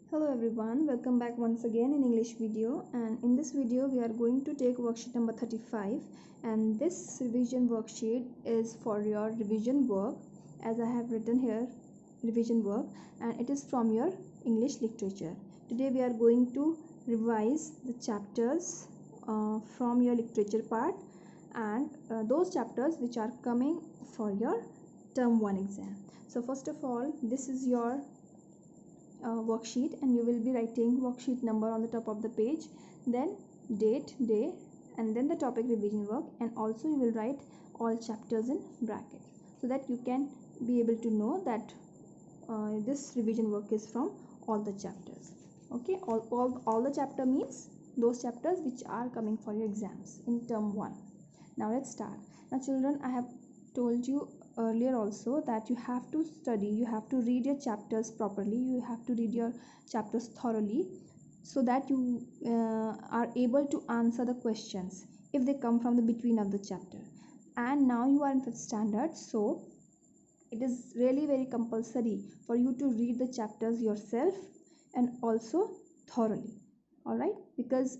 Hello everyone, welcome back once again in English video, and in this video we are going to take worksheet number 35, and this revision worksheet is for your revision work, as I have written here revision work, and it is from your English literature. Today we are going to revise the chapters from your literature part and those chapters which are coming for your term 1 exam. So first of all, this is your worksheet, and you will be writing worksheet number on the top of the page, then date, day, and then the topic revision work, and also you will write all chapters in bracket so that you can be able to know that this revision work is from all the chapters. Okay, all the chapter means those chapters which are coming for your exams in term 1. Now let's start. Now children, I have told you earlier also that you have to study, you have to read your chapters properly, you have to read your chapters thoroughly so that you are able to answer the questions if they come from the between of the chapter. And now you are in 5th standard, so it is really very compulsory for you to read the chapters yourself and also thoroughly. All right, because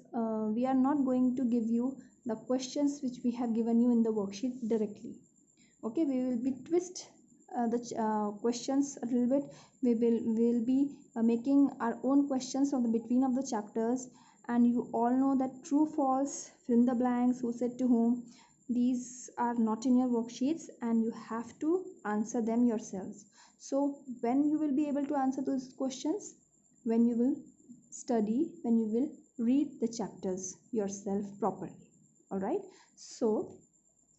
we are not going to give you the questions which we have given you in the worksheet directly. Okay, we will be twist the questions a little bit. We will be making our own questions from the between of the chapters, and you all know that true false, fill in the blanks, who said to whom, these are not in your worksheets and you have to answer them yourselves. So when you will be able to answer those questions? When you will study, when you will read the chapters yourself properly. All right, so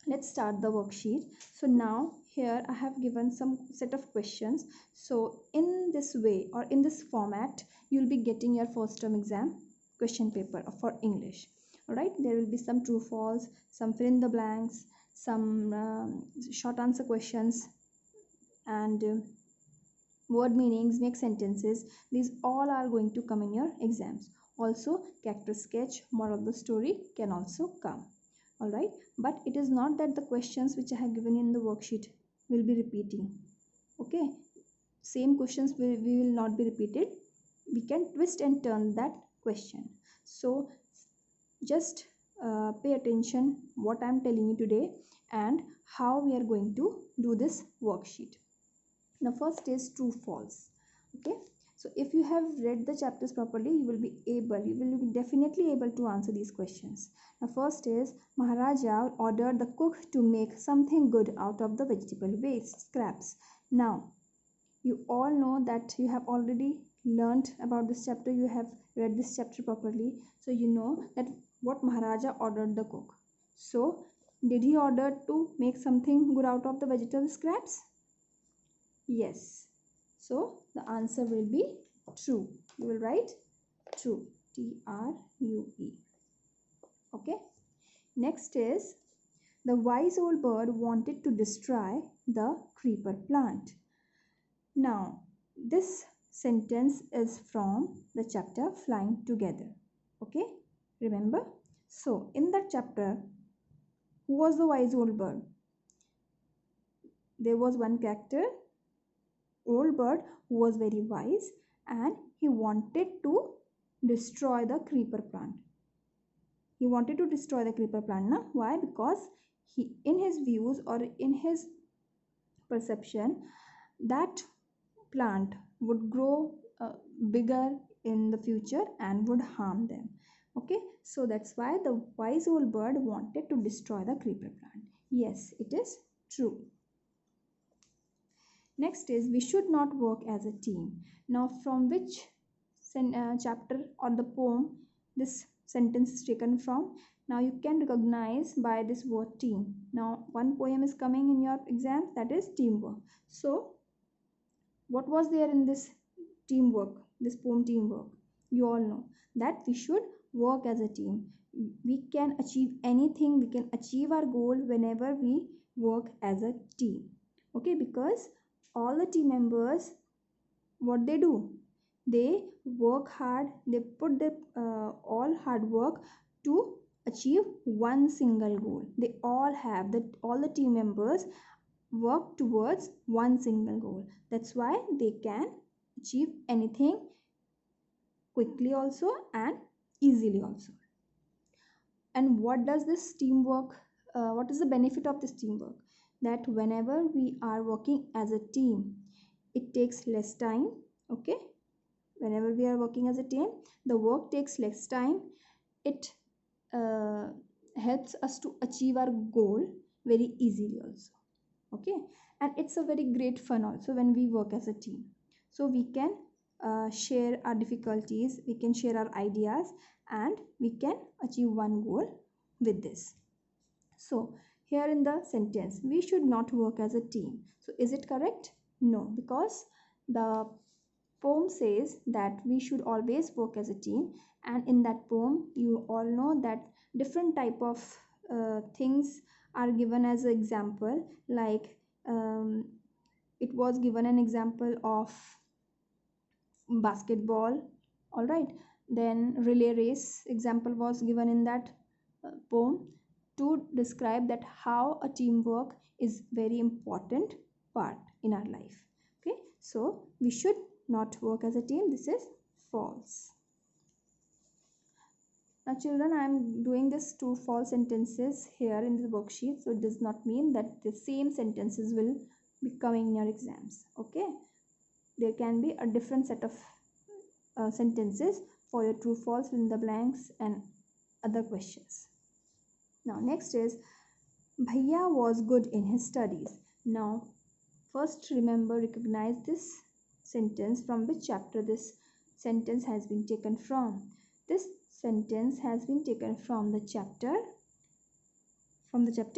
let's start the worksheet. So now here I have given some set of questions. So in this way or in this format, you'll be getting your first term exam question paper for English. All right, there will be some true false, some fill in the blanks, some short answer questions, and word meanings, make sentences. These all are going to come in your exams. Also character sketch, moral of the story can also come. All right, but it is not that the questions which I have given in the worksheet will be repeating. Okay, same questions we will not be repeated. We can twist and turn that question. So just pay attention what I am telling you today and how we are going to do this worksheet. Now first is true false. Okay, so if you have read the chapters properly, you will be definitely able to answer these questions. Now first is, Maharaja ordered the cook to make something good out of the vegetable waste scraps. Now you all know that you have already learned about this chapter, you have read this chapter properly, so you know that what Maharaja ordered the cook. So did he order to make something good out of the vegetable scraps? Yes. So the answer will be true. You will write true. T-R-U-E. Okay. Next is, the wise old bird wanted to destroy the creeper plant. Now this sentence is from the chapter Flying Together. Okay. Remember? So in that chapter, who was the wise old bird? There was one character, old bird, who was very wise, and he wanted to destroy the creeper plant. He wanted to destroy the creeper plant. Now why? Because he, in his views or in his perception, that plant would grow bigger in the future and would harm them. Okay, so that's why the wise old bird wanted to destroy the creeper plant. Yes, it is true. Next is, we should not work as a team. Now from which chapter or the poem this sentence is taken from? Now you can recognize by this word team. Now one poem is coming in your exam, that is teamwork. So what was there in this teamwork, this poem teamwork? You all know that we should work as a team. We can achieve anything, we can achieve our goal whenever we work as a team. Okay, because all the team members, what they do, they work hard, they put their all hard work to achieve one single goal. They all have that, all the team members work towards one single goal. That's why they can achieve anything quickly also and easily also. And what does this teamwork, what is the benefit of this teamwork? That whenever we are working as a team, it takes less time. Okay, whenever we are working as a team, the work takes less time. It uh, helps us to achieve our goal very easily also. Okay, and it's a very great fun also when we work as a team. So we can share our difficulties, we can share our ideas, and we can achieve one goal with this. So here in the sentence, we should not work as a team. So is it correct? No, because the poem says that we should always work as a team, and in that poem you all know that different type of things are given as an example. Like it was given an example of basketball, all right, then relay race example was given in that poem, to describe that how a teamwork is very important part in our life. Okay, so we should not work as a team, this is false. Now children, I am doing this two false sentences here in the worksheet, so it does not mean that the same sentences will be coming in your exams. Okay, there can be a different set of sentences for your true false, fill in the blanks and other questions. Now next is Bhaiya was good in his studies. Now first remember, recognize this sentence, from which chapter this sentence has been taken from. This sentence has been taken from the chapter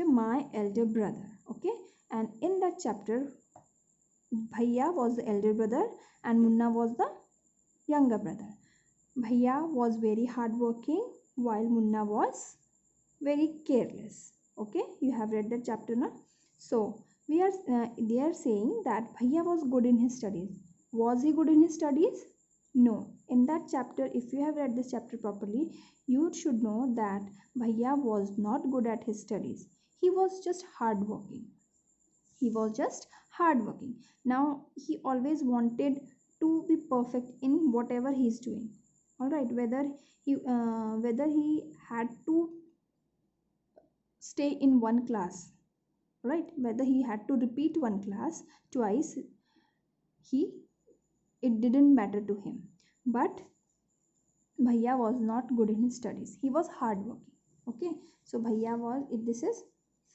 My Elder Brother. Okay, and in that chapter Bhaiya was the elder brother and Munna was the younger brother. Bhaiya was very hardworking while Munna was very careless. Okay, you have read that chapter now. So they are saying that Bhaiya was good in his studies. Was he good in his studies? No. In that chapter, if you have read this chapter properly, you should know that Bhaiya was not good at his studies. He was just hardworking. He was just hardworking. Now he always wanted to be perfect in whatever he is doing. All right, whether he had to stay in one class, right, whether he had to repeat one class twice, he it didn't matter to him. But Bhaiya was not good in his studies. He was hardworking. Okay, so Bhaiya was. If this is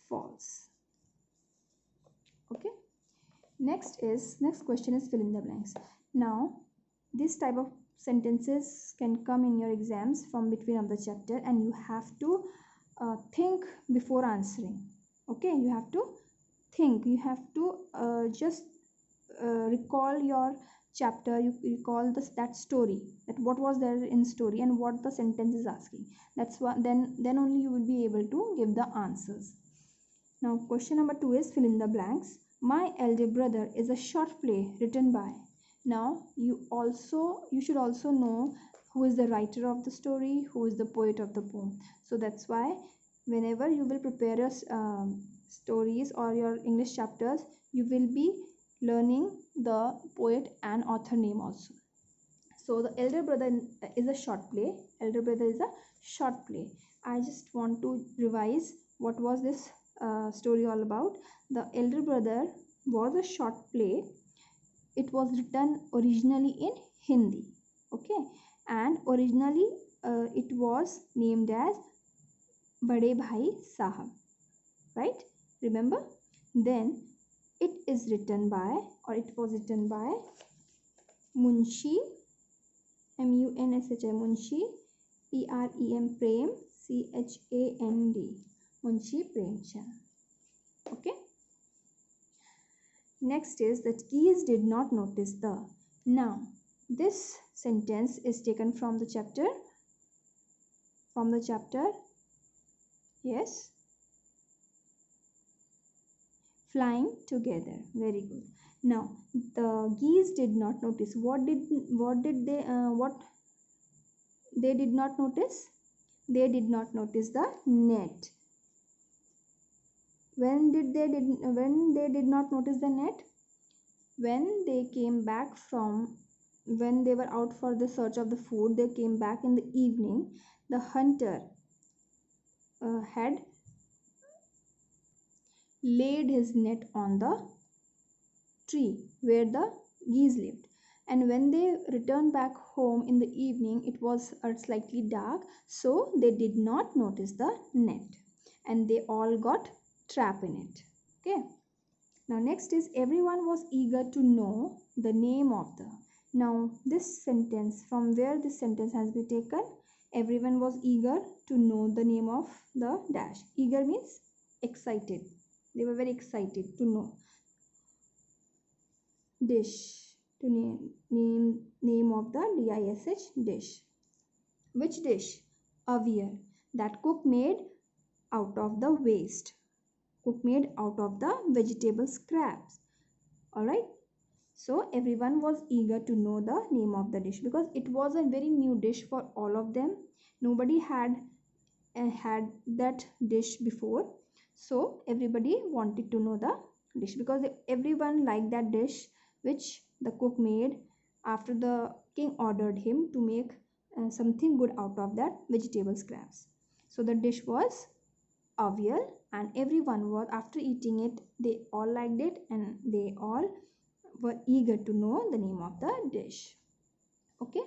false. Okay. Next question is fill in the blanks. Now this type of sentences can come in your exams from between of the chapter, and you have to think before answering. Okay, you have to think, you have to just recall your chapter, you recall that story, that what was there in story and what the sentence is asking. That's why then only you will be able to give the answers. Now question number 2 is fill in the blanks. My Elder Brother is a short play written by. Now you should also know who is the writer of the story, who is the poet of the poem. So that's why whenever you will prepare your stories or your English chapters, you will be learning the poet and author name also. So the Elder Brother is a short play. Elder Brother is a short play. I just want to revise what was this story all about. The Elder Brother was a short play. It was written originally in Hindi. Okay, and originally it was named as Bade Bhai Sahab. Right? Remember? Then it is written by, or it was written by Munshi, Munshi, Munshi, Prem, Chand, Munshi Premchand. Okay. Next is that geese did not notice the. Now this sentence is taken from the chapter. Yes. Flying together. Very good. Now the geese did not notice. What they did not notice? They did not notice the net. When they did not notice the net? When they came back from when they were out for the search of the food, they came back in the evening. The hunter had laid his net on the tree where the geese lived, and when they returned back home in the evening, it was slightly dark, so they did not notice the net, and they all got trapped in it. Okay, now next is everyone was eager to know the name of the. Now this sentence, from where this sentence has been taken, everyone was eager to know the name of the dash. Eager means excited. They were very excited to know. Dish, to name of the dish, dish. Which dish? Avial, that cook made out of the waste. Cook made out of the vegetable scraps. Alright, so everyone was eager to know the name of the dish because it was a very new dish for all of them. Nobody had had that dish before, so everybody wanted to know the dish because everyone liked that dish which the cook made after the king ordered him to make something good out of that vegetable scraps. So the dish was avial, and everyone was, after eating it, they all liked it and they all were eager to know the name of the dish. Okay,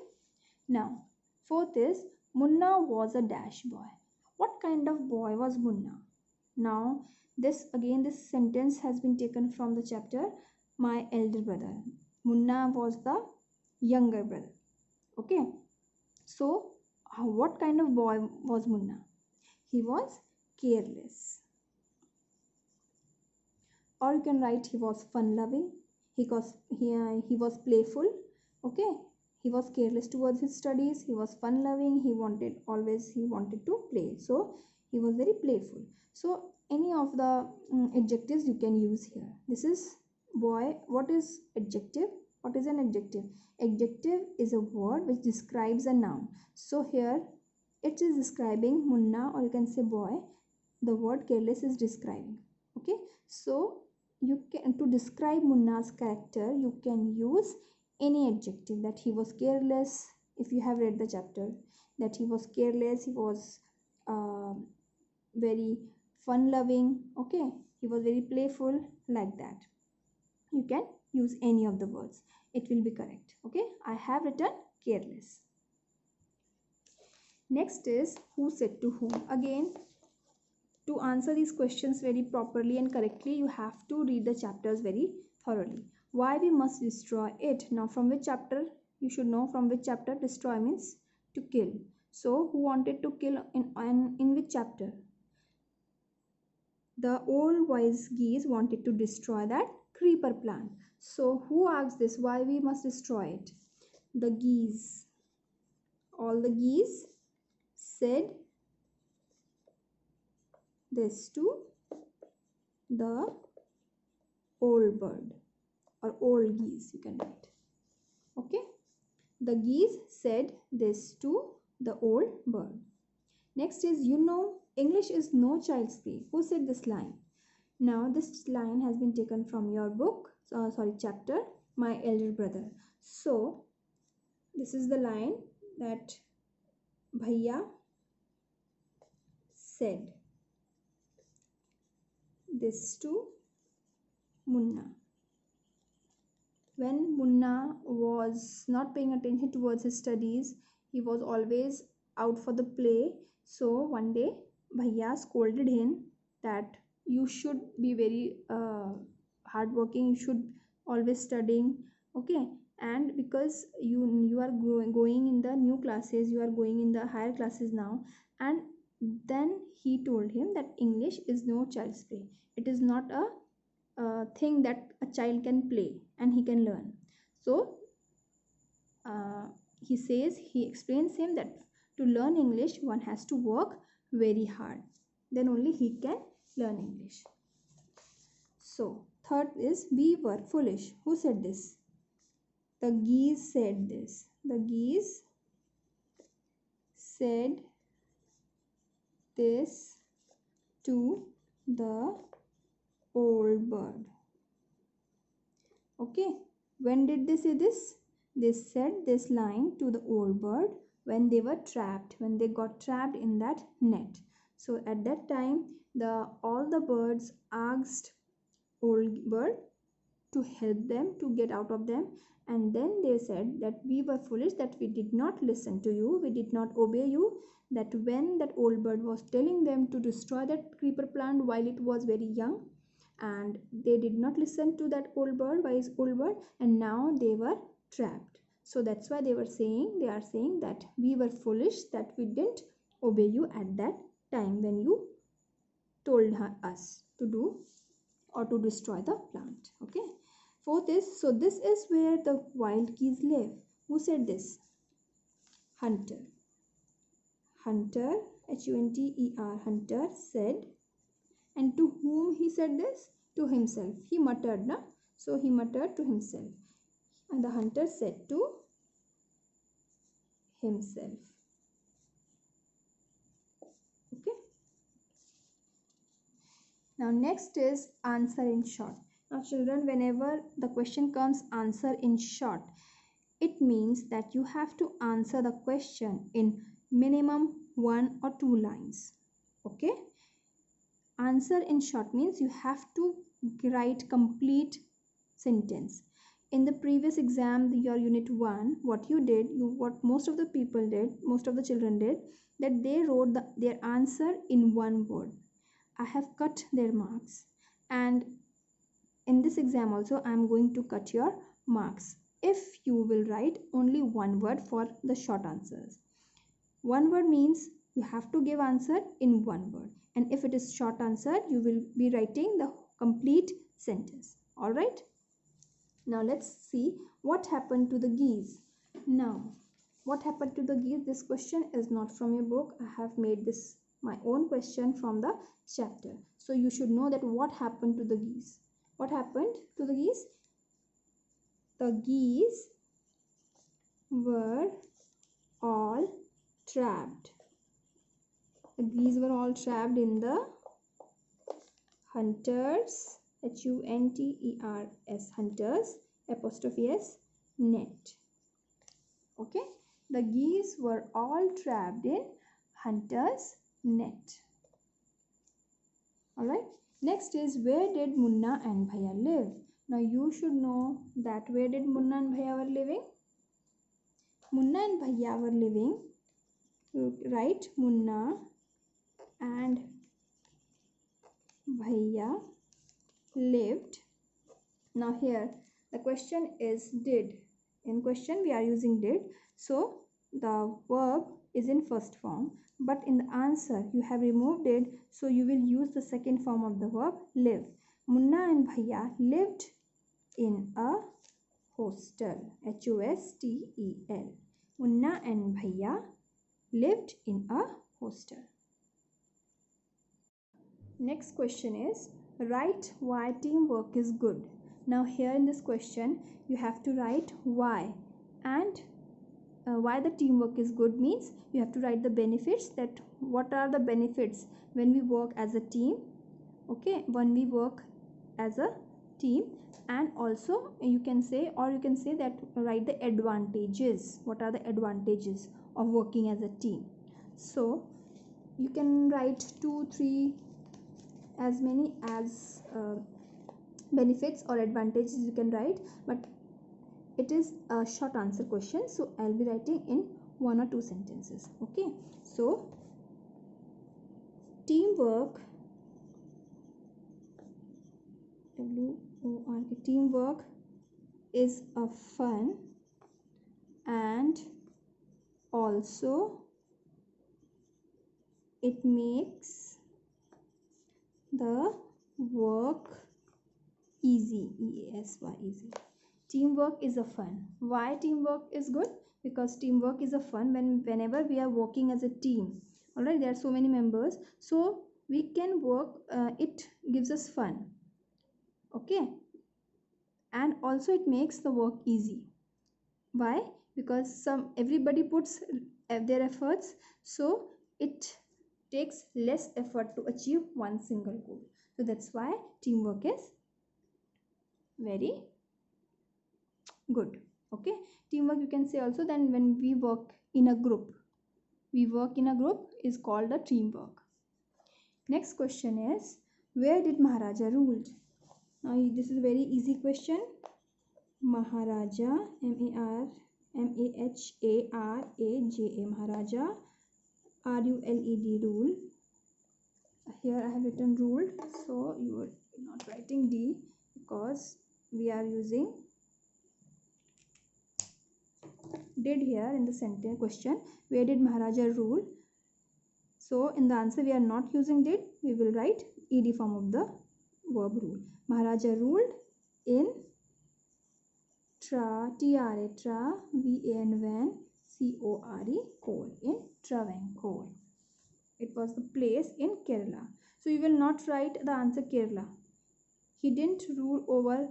now fourth is Munna was a dash boy. What kind of boy was Munna? Now this sentence has been taken from the chapter My Elder Brother. Munna was the younger brother. Okay, so what kind of boy was Munna? He was careless, or you can write he was fun loving, he was playful. Okay, he was careless towards his studies, he was fun loving, he wanted to play, so he was very playful. So any of the adjectives you can use here. This is boy. What is adjective? What is an adjective? Adjective is a word which describes a noun. So here it is describing Munna, or you can say boy. The word careless is describing. Okay, so you can, to describe Munna's character, you can use any adjective, that he was careless. If you have read the chapter, that he was careless, he was very fun loving. Okay, he was very playful, like that. You can use any of the words, it will be correct. Okay, I have written careless. Next is who said to whom. Again, to answer these questions very properly and correctly, you have to read the chapters very thoroughly. Why we must destroy it. Now from which chapter? You should know from which chapter. Destroy means to kill. So who wanted to kill in which chapter? The old wise geese wanted to destroy that creeper plant. So who asked this? Why we must destroy it? The geese. All the geese said this to the old bird, or old geese you can write. Okay, the geese said this to the old bird. Next is, English is no child's play. Who said this line? Now this line has been taken from your book, chapter My Elder Brother. So this is the line that Bhaiya said this to Munna. When Munna was not paying attention towards his studies, he was always out for the play. So one day Bhaiya scolded him that you should be very hardworking, you should always studying. Okay, and because you are going in the new classes, you are going in the higher classes now. And then he told him that English is no child's play. It is not a thing that a child can play and he can learn. So he explains him that to learn English one has to work very hard, then only he can learn English. So third is we were foolish. Who said this? The geese said this. The geese said this to the old bird. Okay, when did they say this? they said this line to the old bird when they were trapped, when they got trapped in that net. So at that time, all the birds asked old bird to help them to get out of them, and then they said that we were foolish, that we did not listen to you, we did not obey you, that when that old bird was telling them to destroy that creeper plant while it was very young, and they did not listen to that wise old bird, and now they were trapped. So that's why they are saying that we were foolish, that we didn't obey you at that time when you told us to do or to destroy the plant. Okay. Fourth is, so this is where the wild geese live. Who said this? Hunter. Hunter, Hunter, Hunter said. And to whom he said this? To himself. He muttered, na? So he muttered to himself. And the hunter said to himself. Okay. Now next is answer in short. Now children, whenever the question comes answer in short, it means that you have to answer the question in minimum 1 or 2 lines. Okay. Answer in short means you have to write complete sentence. In the previous exam, your unit 1, what you did, what most of the people did, most of the children did, that they wrote their answer in 1 word. I have cut their marks, and in this exam also I am going to cut your marks if you will write only 1 word for the short answers. 1 word means you have to give answer in 1 word, and if it is short answer you will be writing the complete sentence. All right. Now let's see what happened to the geese. Now what happened to the geese? This question is not from your book. I have made this my own question from the chapter. So you should know that what happened to the geese. What happened to the geese? The geese were all trapped. The geese were all trapped in the hunters, Hunters, hunters, apostrophe s, net. Okay, the geese were all trapped in hunter's net. Alright, next is, where did Munna and Bhaiya live? Now you should know that where did Munna and Bhaiya were living? Munna and Bhaiya were living, you write Munna and Bhaiya lived. Now here the question is did. In question we are using did, so the verb is in first form, but in the answer you have removed it, so you will use the second form of the verb live. Munna and Bhaiya lived in a hostel, Hostel. Munna and Bhaiya lived in a hostel. Next question is, write why teamwork is good. Now here in this question you have to write why, and why the teamwork is good means you have to write the benefits, that what are the benefits when we work as a team. Okay, when we work as a team, and also you can say, or you can say that write the advantages, what are the advantages of working as a team. So you can write 2, 3, as many as benefits or advantages you can write, but it is a short answer question, so I'll be writing in 1 or 2 sentences. Okay, so teamwork, teamwork is a fun, and also it makes the work easy, EASY, easy. Teamwork is a fun. Why teamwork is good? Because teamwork is a fun whenever we are working as a team. Alright, there are so many members, so we can work, it gives us fun. Okay, and also it makes the work easy. Why? Because everybody puts their efforts, so it takes less effort to achieve one single goal. So that's why teamwork is very good. Okay, teamwork you can say also then when we work in a group. We work in a group is called a teamwork. Next question is, where did Maharaja ruled? Now this is a very easy question. Maharaja, Maharaja, Maharaja, RULED, rule. Here I have written ruled, so you are not writing D because we are using did here in the sentence question. Where did Maharaja rule? So in the answer we are not using did, we will write ed form of the verb rule. Maharaja ruled in Tra, T-R-A, Tra, V-A-N, Van, C-O-R-E, Core, in Travancore. It was the place in Kerala. So you will not write the answer Kerala. He didn't rule over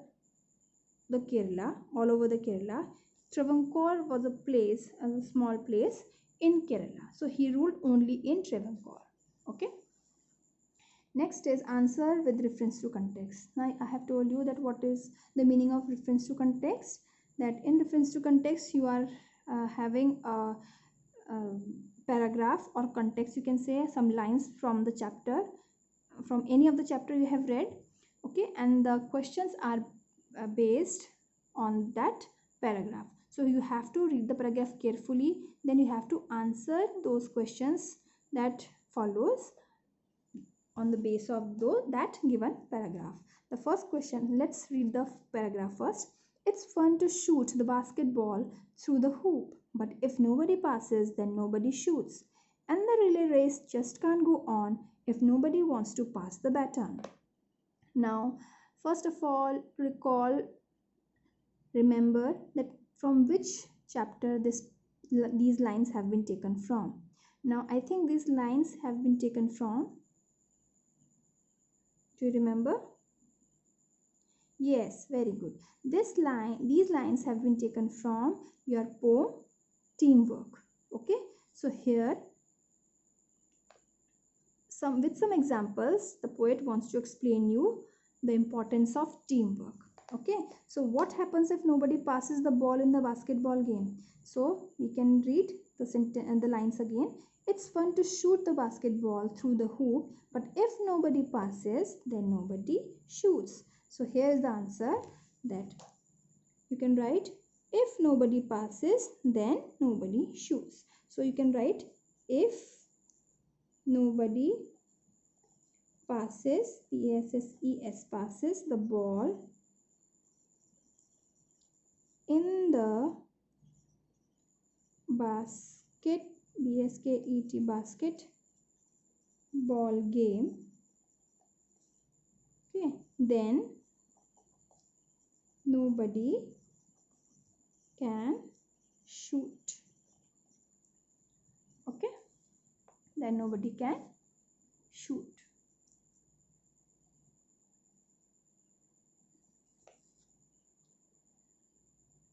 the Kerala, all over the Kerala. Travancore was a place, a small place in Kerala. So he ruled only in Travancore. Okay. Next is answer with reference to context. Now I have told you that what is the meaning of reference to context. That in reference to context you are having a paragraph or context, you can say some lines from the chapter, from any of the chapter you have read. Okay, and the questions are based on that paragraph. So you have to read the paragraph carefully, then you have to answer those questions that follows on the base of that given paragraph. The first question, let's read the paragraph first. It's fun to shoot the basketball through the hoop, but if nobody passes, then nobody shoots. And the relay race just can't go on if nobody wants to pass the baton. Now, first of all, remember that from which chapter these lines have been taken from. Now, I think these lines have been taken from, do you remember? Yes, very good. These lines have been taken from your poem Teamwork. Okay, so here with some examples the poet wants to explain you the importance of teamwork. Okay, so what happens if nobody passes the ball in the basketball game? So we can read the sentence and the lines again. It's fun to shoot the basketball through the hoop, but if nobody passes, then nobody shoots. So here is the answer, that you can write, if nobody passes, then nobody shoots. So you can write, if nobody passes, P-A-S-S-E-S, passes the ball in the basket, B-S-K-E-T, basket ball game, okay, then nobody can shoot. Okay, then nobody can shoot.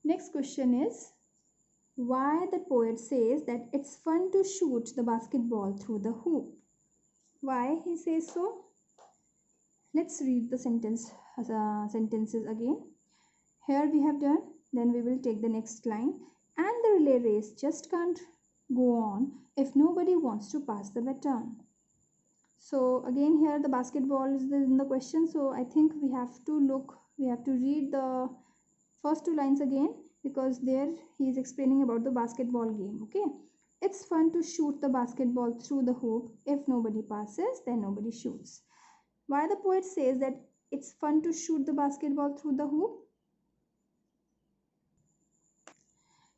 Next question is, why the poet says that it's fun to shoot the basketball through the hoop. Why he says so? Let's read the sentences again. Here we have done, then we will take the next line. And the relay race just can't go on if nobody wants to pass the baton. So again here the basketball is in the question, so I think we have to read the first two lines again, because there he is explaining about the basketball game. Okay, it's fun to shoot the basketball through the hoop. If nobody passes, then nobody shoots. Why the poet says that it's fun to shoot the basketball through the hoop?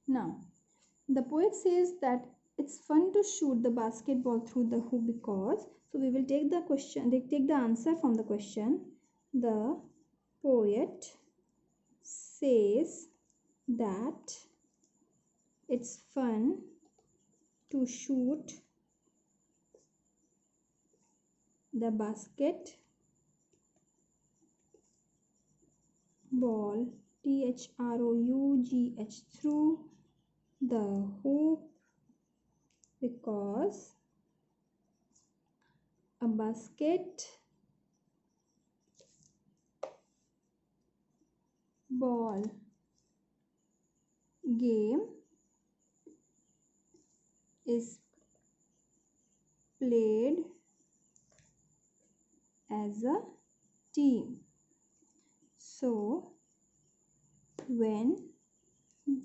Now, the poet says that it's fun to shoot the basketball through the hoop because, so we will take the question, take the answer from the question. The poet says that it's fun to shoot the basketball, T-H-R-O-U-G-H, through the hoop because a basketball game is played as a team. So when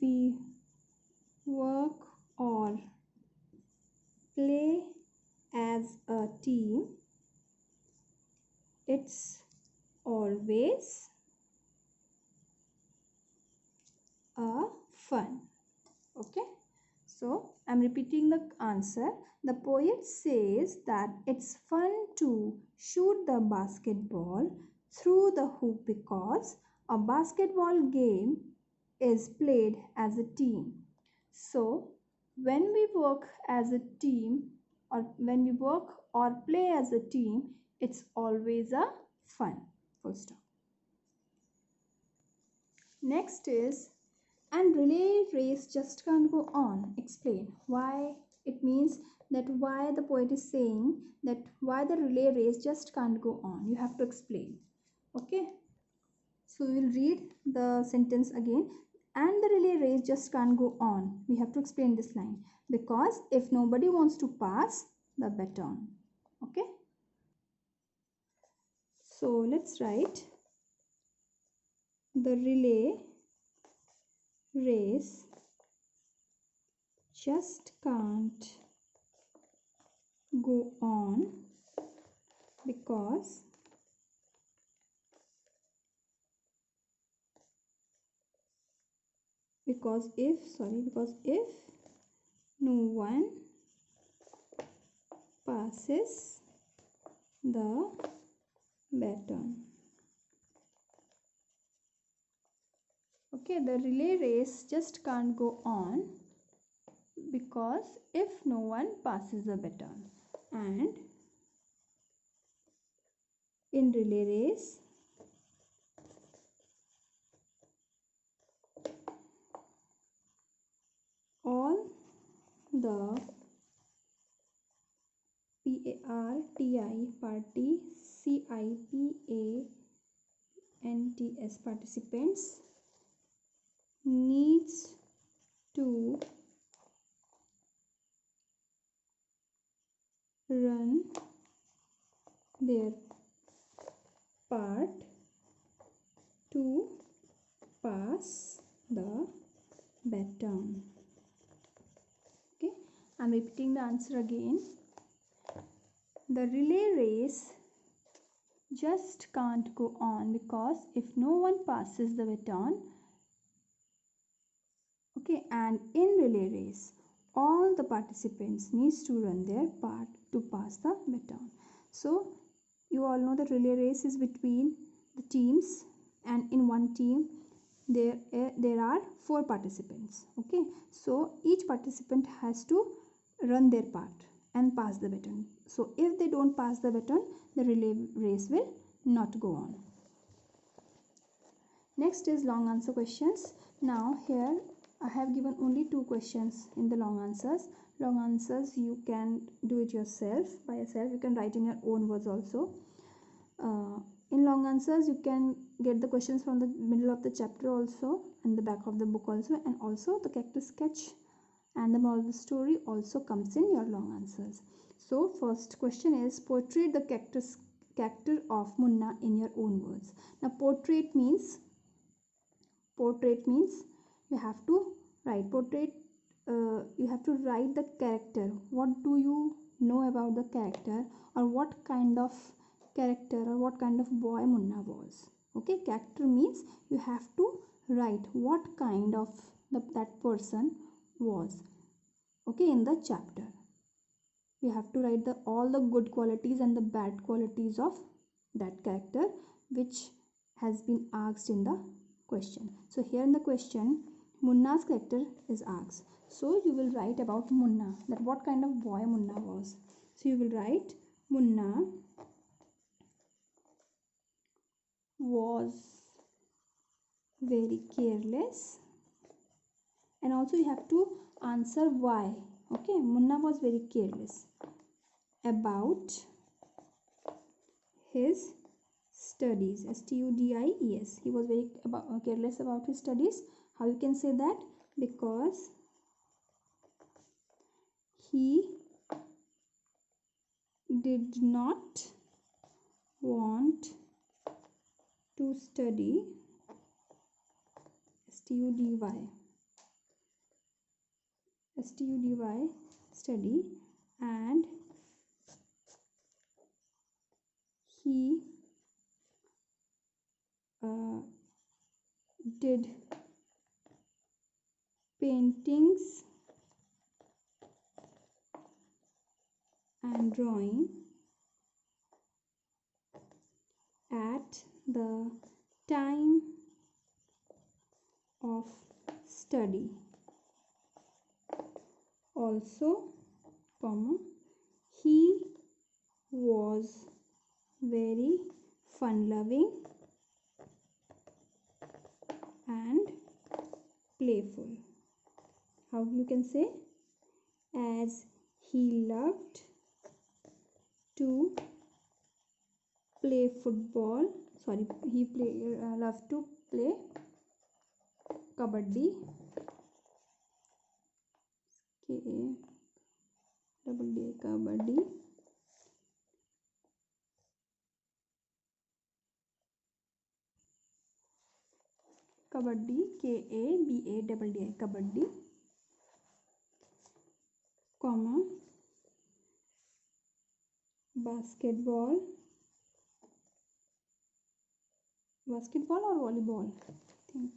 we work or play as a team, it's always a fun. Okay, so I'm repeating the answer. The poet says that it's fun to shoot the basketball through the hoop because a basketball game is played as a team. So when we work as a team, or when we work or play as a team, it's always a fun. Full stop. Next is, and relay race just can't go on. Explain why. It means that why the poet is saying that why the relay race just can't go on. You have to explain. Okay, so we will read the sentence again. And the relay race just can't go on. We have to explain this line. Because if nobody wants to pass the baton. Okay, so let's write the relay race just can't go on because if no one passes the baton. Okay, the relay race just can't go on because if no one passes the baton. And in relay race, all the CIPANTS participants needs to run their part to pass the baton. Okay, I'm repeating the answer again. The relay race just can't go on because if no one passes the baton. Okay, and in relay race, all the participants needs to run their part to pass the baton. So you all know that relay race is between the teams, and in one team there are 4 participants. Okay, so each participant has to run their part and pass the baton. So if they don't pass the baton, the relay race will not go on. Next is long answer questions. Now here I have given only 2 questions in the long answers. Long answers you can do it yourself, by yourself. You can write in your own words also. In long answers you can get the questions from the middle of the chapter also, and the back of the book also, and also the character sketch and the moral of the story also comes in your long answers. So first question is, portray the character of Munna in your own words. Now portrait means you have to write you have to write the character. What do you know about the character, or what kind of character or what kind of boy Munna was? Okay, character means you have to write what kind of that person was. Okay, in the chapter you have to write all the good qualities and the bad qualities of that character which has been asked in the question. So here in the question, Munna's character is asked. So you will write about Munna, that what kind of boy Munna was. So you will write Munna was very careless, and also you have to answer why. Okay, Munna was very careless about his studies. Studies. He was very careless about his studies. How you can say that? because he did not want to study study study, and he did paintings and drawing at the time of study. Also, comma, he was very fun-loving and playful. How you can say? As he loved to play football. Sorry, he loved to play kabaddi. Kabaddi. Kabaddi, Kabaddi, kabaddi, comma, basketball or volleyball, I think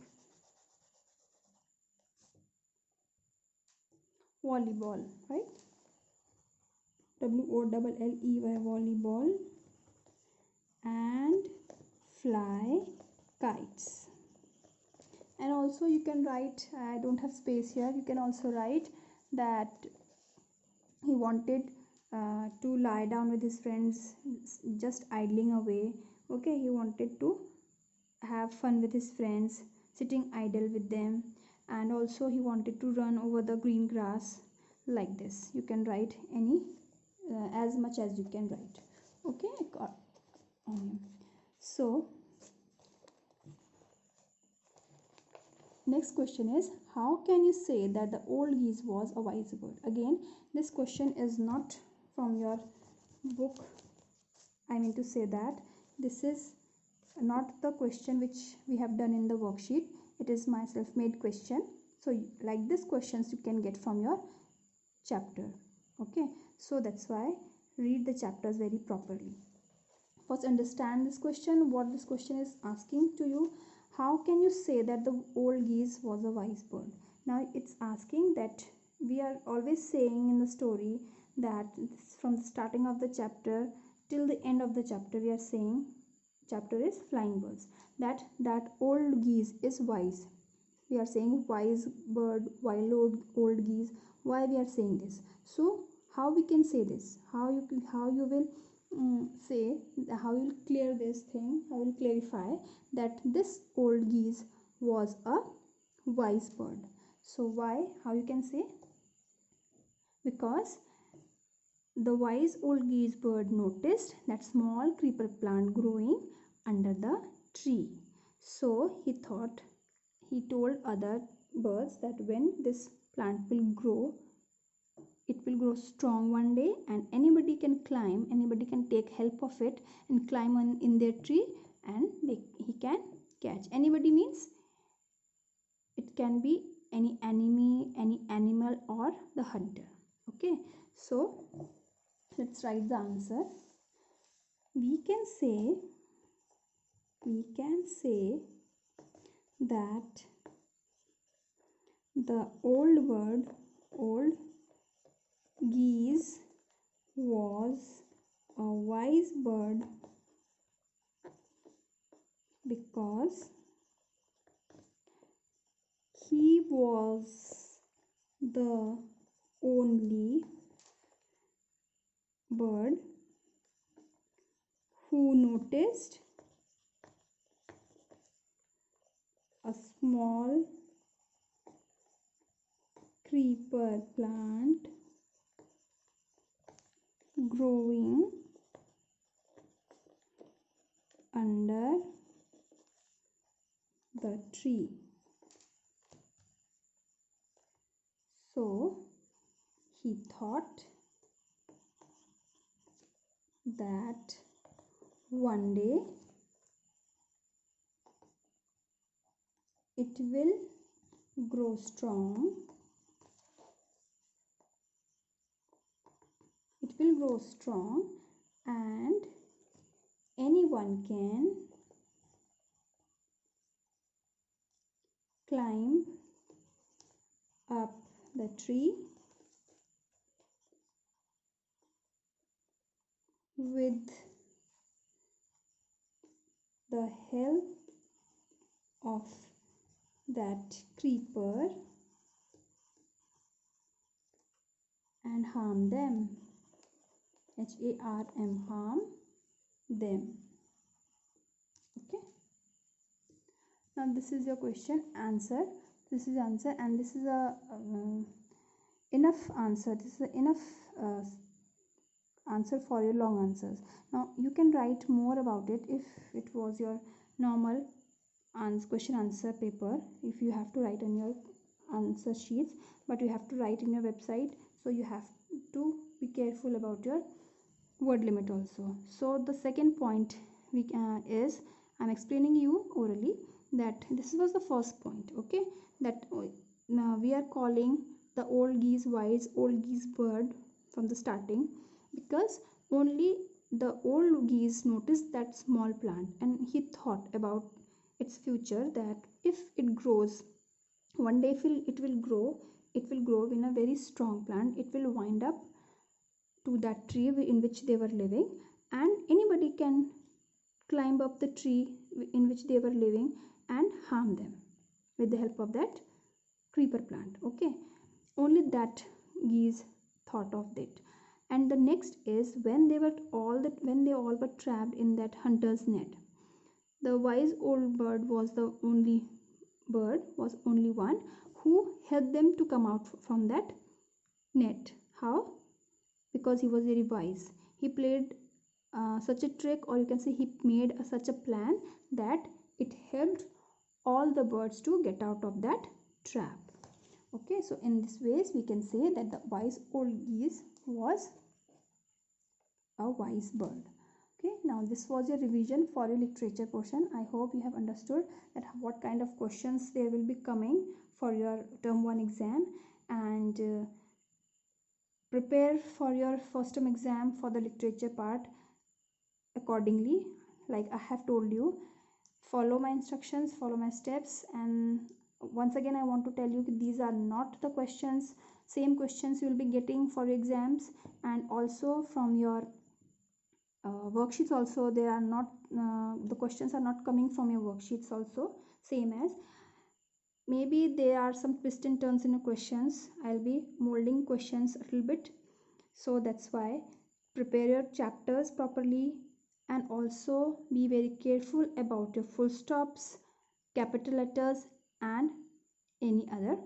volleyball, right? WOLLEY, volleyball, and fly kites. And also you can write, I don't have space here, you can also write that he wanted to lie down with his friends, just idling away. Okay, he wanted to have fun with his friends, sitting idle with them, and also he wanted to run over the green grass. Like this you can write any as much as you can write. Okay, on him. So next question is, how can you say that the old geese was a wise bird? Again, this question is not from your book. I mean to say that this is not the question which we have done in the worksheet. It is my self-made question. So like this questions you can get from your chapter. Okay, so that's why read the chapters very properly. First understand this question, what this question is asking to you. How can you say that the old geese was a wise bird? Now it's asking that we are always saying in the story that from the starting of the chapter till the end of the chapter we are saying chapter is flying birds, that old geese is wise. We are saying wise bird, wild old geese. Why we are saying this? So how we can say this? How you will say, how you will clear this thing? How you will clarify that this old geese was a wise bird? So why? How you can say? Because the wise old geese bird noticed that small creeper plant growing under the tree. So he told other birds that when this plant will grow, it will grow strong one day, and anybody can climb, anybody can take help of it and climb in their tree, and he can catch. Anybody means it can be any enemy, any animal, or the hunter. Okay, so let's write the answer. We can say that the old geese was a wise bird because he was the only bird who noticed a small creeper plant growing under the tree. So he thought that one day it will grow strong. It will grow strong and anyone can climb up the tree with the help of that creeper and harm them. HARM, harm them. Okay. Now this is your question answer. This is answer, and this is a enough answer. This is enough answer for your long answers. Now you can write more about it if it was your normal question answer paper, if you have to write on your answer sheets, but you have to write in your website, so you have to be careful about your word limit also. So the second point is I'm explaining you orally that this was the first point. Okay, that now we are calling the old geese wise, old geese bird from the starting, because only the old geese noticed that small plant and he thought about its future, that if it grows one day, it will grow, it will grow in a very strong plant, it will wind up to that tree in which they were living, and anybody can climb up the tree in which they were living and harm them with the help of that creeper plant. Okay, only that geese thought of it. And the next is when they all were trapped in that hunter's net, the wise old bird was the only one who helped them to come out from that net. How? Because he was very wise. He played such a trick, or you can say he made such a plan that it helped all the birds to get out of that trap. Okay, so in this ways we can say that the wise old geese was a wise bird. Okay, now this was your revision for your literature portion. I hope you have understood that what kind of questions there will be coming for your term 1 exam, and prepare for your first term exam for the literature part accordingly. Like I have told you, follow my instructions, follow my steps, and once again I want to tell you that these are not the same questions you will be getting for exams, and also from your worksheets also. They are not the questions are not coming from your worksheets also, same as maybe there are some twist and turns in the questions. I'll be molding questions a little bit, so that's why prepare your chapters properly, and also be very careful about your full stops, capital letters, and any other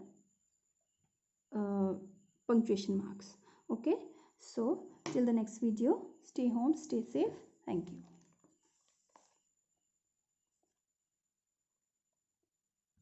punctuation marks. Okay, so till the next video, stay home, stay safe. Thank you.